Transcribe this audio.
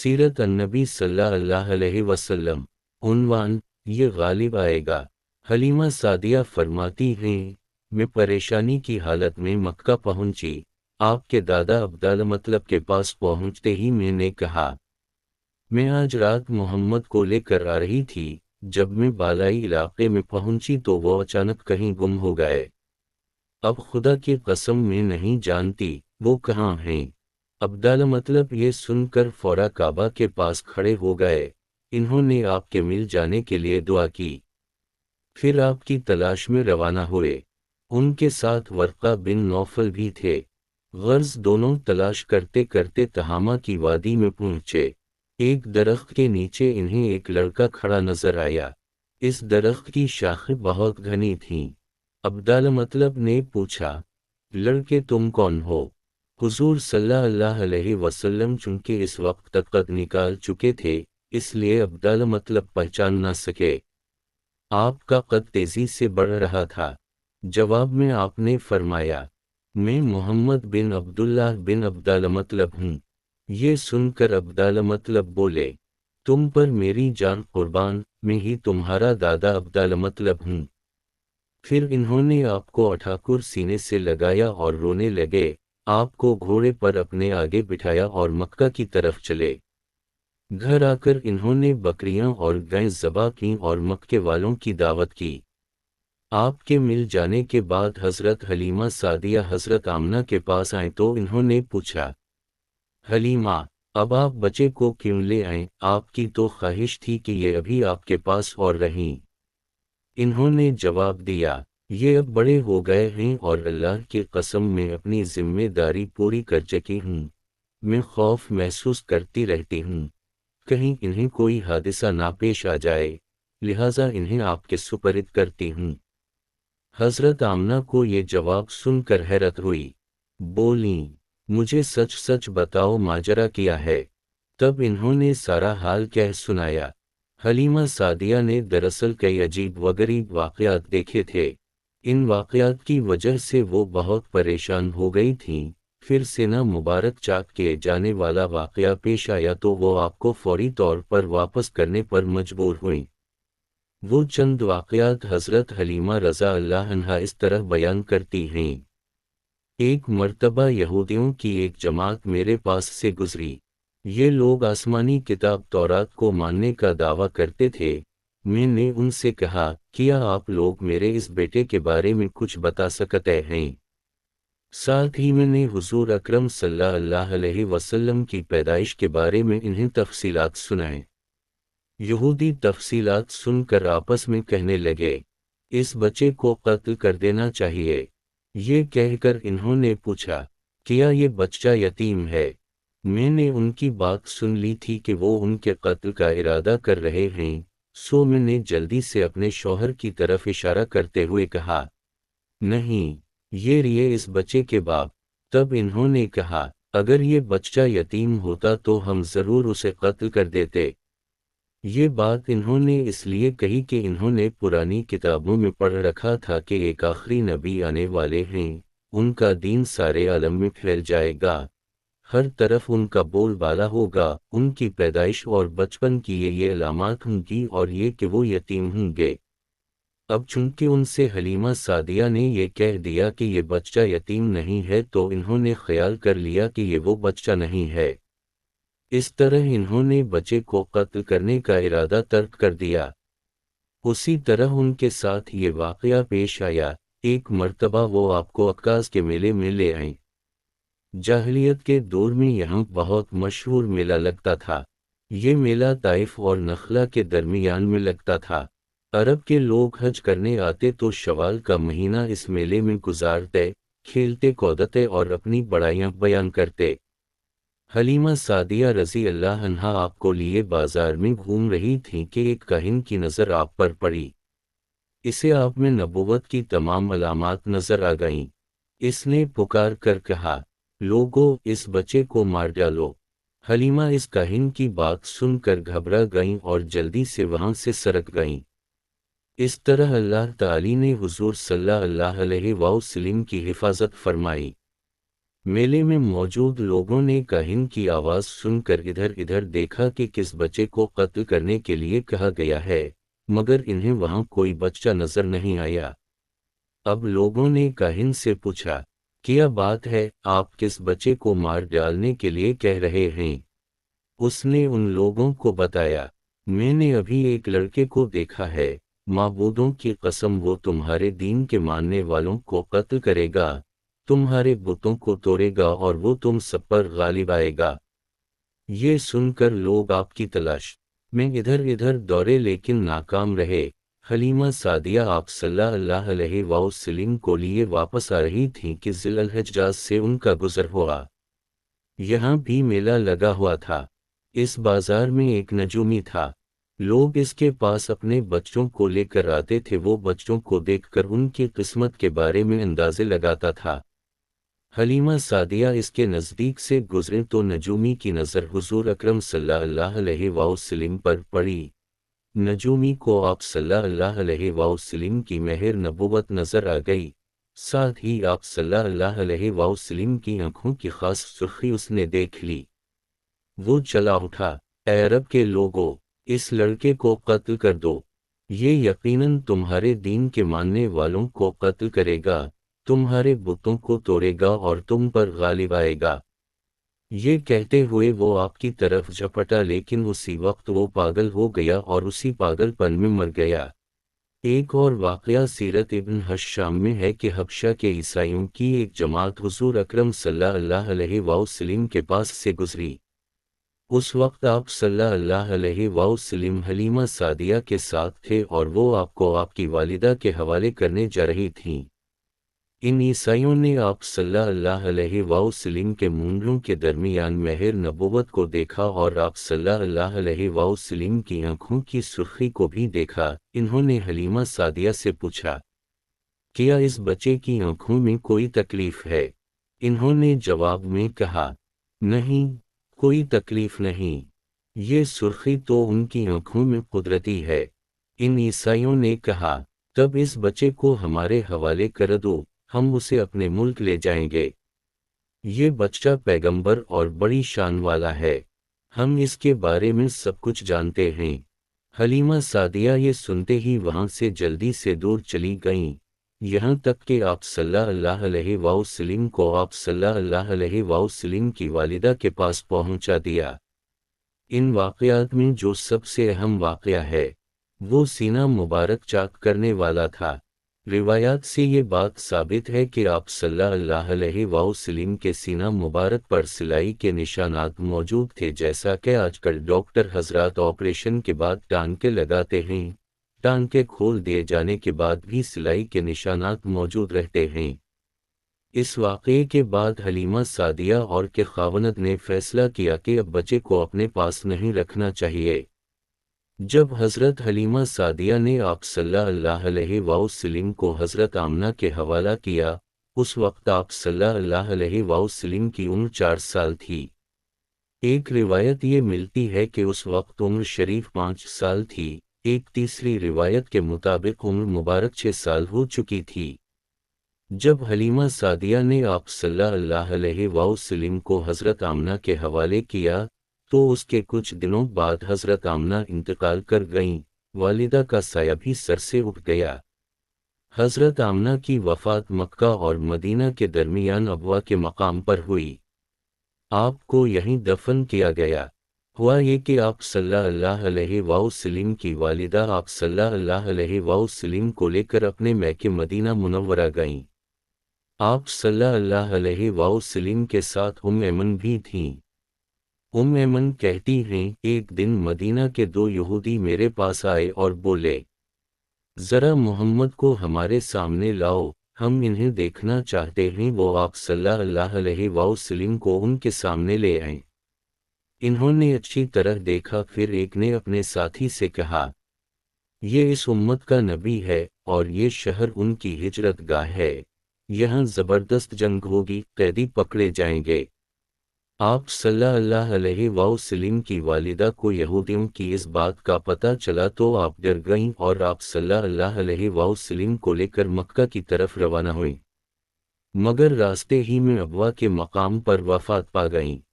सीरत अन्नबी सल्लल्लाहु अलैहि वसल्लम। उन्वान, ये गालिब आएगा। हलीमा सादिया फरमाती हैं, मैं परेशानी की हालत में मक्का पहुंची। आपके दादा अब्दुल मतलब के पास पहुंचते ही मैंने कहा, मैं आज रात मोहम्मद को लेकर आ रही थी। जब मैं बालाई इलाके में पहुंची तो वो अचानक कहीं गुम हो गए। अब खुदा की कसम मैं नहीं जानती वो कहाँ हैं। अब्दुल मतलब ये सुनकर फौरा काबा के पास खड़े हो गए। इन्होंने आपके मिल जाने के लिए दुआ की, फिर आपकी तलाश में रवाना हुए। उनके साथ वर्का बिन नौफल भी थे। गर्ज दोनों तलाश करते करते तहामा की वादी में पहुंचे। एक दरख्त के नीचे इन्हें एक लड़का खड़ा नजर आया। इस दरख्त की शाखें बहुत घनी थीं। अब्दुल मतलब ने पूछा, लड़के तुम कौन हो? हुजूर सल्लल्लाहु अलैहि वसल्लम चूंकि इस वक्त तक कद निकाल चुके थे, इसलिए अब्दुल मतलब पहचान न सके। आपका कद तेजी से बढ़ रहा था। जवाब में आपने फरमाया, मैं मोहम्मद बिन अब्दुल्लाह बिन अब्दुल मतलब हूँ। ये सुनकर अब्दुल मतलब बोले, तुम पर मेरी जान कुर्बान, मैं ही तुम्हारा दादा अब्दुल मतलब हूँ। फिर इन्होंने आपको उठाकर सीने से लगाया और रोने लगे। आपको घोड़े पर अपने आगे बिठाया और मक्का की तरफ चले। घर आकर इन्होंने बकरियां और गायें ज़बा की और मक्के वालों की दावत की। आपके मिल जाने के बाद हज़रत हलीमा सादिया हज़रत आमना के पास आए तो इन्होंने पूछा, हलीमा, अब आप बच्चे को क्यों ले आए? आपकी तो ख्वाहिश थी कि ये अभी आपके पास और रहीं। इन्होंने जवाब दिया, ये अब बड़े हो गए हैं और अल्लाह की कसम मैं अपनी जिम्मेदारी पूरी कर चुकी हूँ। मैं खौफ महसूस करती रहती हूँ, कहीं इन्हें कोई हादसा ना पेश आ जाए, लिहाजा इन्हें आपके सुपरद करती हूँ। हजरत आमना को ये जवाब सुनकर हैरत हुई। बोली, मुझे सच सच बताओ माजरा क्या है? तब इन्होंने सारा हाल कह सुनाया। हलीमा सादिया ने दरअसल कई अजीब व गरीब वाक़यात देखे थे। इन वाक़यात की वजह से वो बहुत परेशान हो गई थीं। फिर सेना मुबारक चाक के जाने वाला वाक़या पेश आया तो वो आपको फौरी तौर पर वापस करने पर मजबूर हुई। वो चंद वाक़यात हज़रत हलीमा रज़ा अल्लाह अन्हा इस तरह बयान करती हैं। एक मर्तबा यहूदियों की एक जमात मेरे पास से गुजरी। ये लोग आसमानी किताब तौरात को मानने का दावा करते थे। मैंने उनसे कहा, क्या आप लोग मेरे इस बेटे के बारे में कुछ बता सकते हैं? साथ ही मैंने हुजूर अकरम सल्लल्लाहु अलैहि वसल्लम की पैदाइश के बारे में इन्हें तफसीलात सुनाए। यहूदी तफसीलात सुनकर आपस में कहने लगे, इस बच्चे को कत्ल कर देना चाहिए। ये कहकर इन्होंने पूछा, क्या ये बच्चा यतीम है? मैंने उनकी बात सुन ली थी कि वो उनके कत्ल का इरादा कर रहे हैं, सो मैंने जल्दी से अपने शौहर की तरफ इशारा करते हुए कहा, नहीं, ये रहिए इस बच्चे के बाप। तब इन्होंने कहा, अगर ये बच्चा यतीम होता तो हम ज़रूर उसे कत्ल कर देते। ये बात इन्होंने इसलिए कही कि इन्होंने पुरानी किताबों में पढ़ रखा था कि एक आखिरी नबी आने वाले हैं, उनका दीन सारे आलम में फैल जाएगा, हर तरफ उनका बोलबाला होगा। उनकी पैदाइश और बचपन की ये अलामत होंगी और ये कि वो यतीम होंगे। अब चूंकि उनसे हलीमा सादिया ने ये कह दिया कि ये बच्चा यतीम नहीं है तो इन्होंने ख्याल कर लिया कि ये वो बच्चा नहीं है। इस तरह इन्होंने बच्चे को कत्ल करने का इरादा तर्क कर दिया। उसी तरह उनके साथ ये वाक़या पेश आया। एक मर्तबा वो आपको अक्कास के मेले में ले आए। जाहिलियत के दौर में यहाँ बहुत मशहूर मेला लगता था। ये मेला ताइफ और नखला के दरमियान में लगता था। अरब के लोग हज करने आते तो शवाल का महीना इस मेले में गुजारते, खेलते कूदते और अपनी बड़ाइयाँ बयान करते। हलीमा सादिया रज़ी अल्लाह अन्हा आपको लिए बाजार में घूम रही थीं कि एक काहिन की नज़र आप पर पड़ी। इसे आप में नबूवत की तमाम अलामात नज़र आ गईं। इसने पुकार कर कहा, लोगों, इस बच्चे को मार डालो। हलीमा इस काहिन की बात सुनकर घबरा गईं और जल्दी से वहां से सरक गईं। इस तरह अल्लाह ताली ने हुजूर सल्लल्लाहु अलैहि वसल्लम की हिफाजत फरमाई। میلے میں موجود لوگوں نے کاہن کی آواز سن کر ادھر ادھر دیکھا کہ کس بچے کو قتل کرنے کے لیے کہا گیا ہے، مگر انہیں وہاں کوئی بچہ نظر نہیں آیا۔ اب لوگوں نے کاہن سے پوچھا، کیا بات ہے، آپ کس بچے کو مار ڈالنے کے لیے کہہ رہے ہیں؟ اس نے ان لوگوں کو بتایا، میں نے ابھی ایک لڑکے کو دیکھا ہے، معبودوں کی قسم وہ تمہارے دین کے ماننے والوں کو قتل کرے گا، تمہارے بتوں کو توڑے گا اور وہ تم سب پر غالب آئے گا۔ یہ سن کر لوگ آپ کی تلاش میں ادھر ادھر دوڑے لیکن ناکام رہے۔ حلیمہ سعدیہ آپ صلی اللہ علیہ وسلم کو لیے واپس آ رہی تھیں کہ ذی الحجہ سے ان کا گزر ہوا۔ یہاں بھی میلہ لگا ہوا تھا۔ اس بازار میں ایک نجومی تھا۔ لوگ اس کے پاس اپنے بچوں کو لے کر آتے تھے، وہ بچوں کو دیکھ کر ان کی قسمت کے بارے میں اندازے لگاتا تھا۔ حلیمہ سعدیہ اس کے نزدیک سے گزرے تو نجومی کی نظر حضور اکرم صلی اللہ علیہ وسلم پر پڑی۔ نجومی کو آپ صلی اللہ علیہ وسلم کی مہر نبوت نظر آ گئی، ساتھ ہی آپ صلی اللہ علیہ وسلم کی آنکھوں کی خاص سرخی اس نے دیکھ لی۔ وہ چلا اٹھا، اے عرب کے لوگو، اس لڑکے کو قتل کر دو، یہ یقیناً تمہارے دین کے ماننے والوں کو قتل کرے گا، تمہارے بتوں کو توڑے گا اور تم پر غالب آئے گا۔ یہ کہتے ہوئے وہ آپ کی طرف جھپٹا، لیکن اسی وقت وہ پاگل ہو گیا اور اسی پاگل پن میں مر گیا۔ ایک اور واقعہ سیرت ابن حشام میں ہے کہ حبشہ کے عیسائیوں کی ایک جماعت حضور اکرم صلی اللہ علیہ وسلم کے پاس سے گزری۔ اس وقت آپ صلی اللہ علیہ وسلم حلیمہ سعدیہ کے ساتھ تھے اور وہ آپ کو آپ کی والدہ کے حوالے کرنے جا رہی تھیں۔ ان عیسائیوں نے آپ صلی اللہ علیہ وسلم کے مونڈوں کے درمیان مہر نبوت کو دیکھا اور آپ صلی اللہ علیہ وسلم کی آنکھوں کی سرخی کو بھی دیکھا۔ انہوں نے حلیمہ سعدیہ سے پوچھا، کیا اس بچے کی آنکھوں میں کوئی تکلیف ہے؟ انہوں نے جواب میں کہا، نہیں، کوئی تکلیف نہیں، یہ سرخی تو ان کی آنکھوں میں قدرتی ہے۔ ان عیسائیوں نے کہا، تب اس بچے کو ہمارے حوالے کر دو، ہم اسے اپنے ملک لے جائیں گے۔ یہ بچہ پیغمبر اور بڑی شان والا ہے، ہم اس کے بارے میں سب کچھ جانتے ہیں۔ حلیمہ سعدیہ یہ سنتے ہی وہاں سے جلدی سے دور چلی گئیں، یہاں تک کہ آپ صلی اللہ علیہ وسلم کو آپ صلی اللہ علیہ وسلم کی والدہ کے پاس پہنچا دیا۔ ان واقعات میں جو سب سے اہم واقعہ ہے، وہ سینہ مبارک چاک کرنے والا تھا۔ روایات سے یہ بات ثابت ہے کہ آپ صلی اللہ علیہ وسلم کے سینہ مبارک پر سلائی کے نشانات موجود تھے، جیسا کہ آج کل ڈاکٹر حضرات آپریشن کے بعد ٹانکے لگاتے ہیں، ٹانکے کھول دیے جانے کے بعد بھی سلائی کے نشانات موجود رہتے ہیں۔ اس واقعے کے بعد حلیمہ سعدیہ اور کے خاوند نے فیصلہ کیا کہ اب بچے کو اپنے پاس نہیں رکھنا چاہیے۔ جب حضرت حلیمہ سعدیہ نے آپ صلی اللہ علیہ وسلم کو حضرت آمنہ کے حوالہ کیا، اس وقت آپ صلی اللہ علیہ وسلم کی عمر 4 سال تھی۔ ایک روایت یہ ملتی ہے کہ اس وقت عمر شریف 5 سال تھی، ایک تیسری روایت کے مطابق عمر مبارک 6 سال ہو چکی تھی۔ جب حلیمہ سعدیہ نے آپ صلی اللہ علیہ وسلم کو حضرت آمنہ کے حوالے کیا تو اس کے کچھ دنوں بعد حضرت آمنہ انتقال کر گئیں، والدہ کا سایہ بھی سر سے اٹھ گیا۔ حضرت آمنہ کی وفات مکہ اور مدینہ کے درمیان ابوا کے مقام پر ہوئی۔ آپ کو یہیں دفن کیا گیا۔ ہوا یہ کہ آپ صلی اللہ علیہ وسلم کی والدہ آپ صلی اللہ علیہ وسلم کو لے کر اپنے میکے مدینہ منورہ گئیں۔ آپ صلی اللہ علیہ وسلم کے ساتھ ایمن بھی تھیں۔ ایمن کہتی ہیں، ایک دن مدینہ کے 2 یہودی میرے پاس آئے اور بولے، ذرا محمد کو ہمارے سامنے لاؤ، ہم انہیں دیکھنا چاہتے ہیں۔ وہ آپ صلی اللہ علیہ وسلم کو ان کے سامنے لے آئیں۔ انہوں نے اچھی طرح دیکھا، پھر ایک نے اپنے ساتھی سے کہا، یہ اس امت کا نبی ہے اور یہ شہر ان کی ہجرت گاہ ہے، یہاں زبردست جنگ ہوگی، قیدی پکڑے جائیں گے۔ آپ صلی اللہ علیہ وسلم کی والدہ کو یہودیوں کی اس بات کا پتہ چلا تو آپ ڈر گئیں اور آپ صلی اللہ علیہ وسلم کو لے کر مکہ کی طرف روانہ ہوئیں۔ مگر راستے ہی میں ابوا کے مقام پر وفات پا گئیں۔